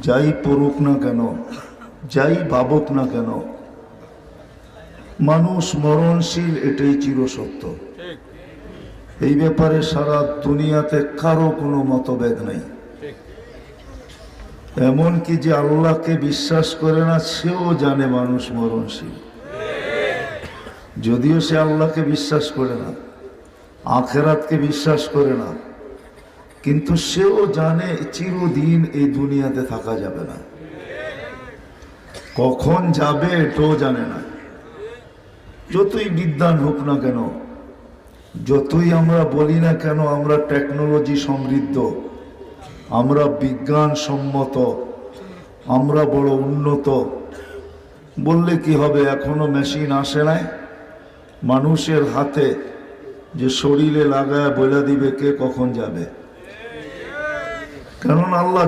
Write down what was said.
যাই পড়ুক না কেন, যাই ভাবুক না কেন, মানুষ মরণশীল, এটাই চিরসত্য। এই ব্যাপারে সারা দুনিয়াতে কারো কোনো মতভেদ নেই। এমনকি যে আল্লাহকে বিশ্বাস করে না সেও জানে মানুষ মরণশীল, যদিও সে আল্লাহকে বিশ্বাস করে না, আখেরাতকে বিশ্বাস করে না, কিন্তু সেও জানে চিরদিন এই দুনিয়াতে থাকা যাবে না, কখন যাবে এটাও জানে না। যতই বিদ্বান হোক না কেন, যতই আমরা বলি না কেন আমরা টেকনোলজি সমৃদ্ধ, আমরা বিজ্ঞান সম্মত, আমরা বড় উন্নত, বললে কি হবে? এখনো মেশিন আসে নাই মানুষের হাতে যে শরীরে লাগায় বলে দিবে কে কখন যাবে। কারণ আল্লাহ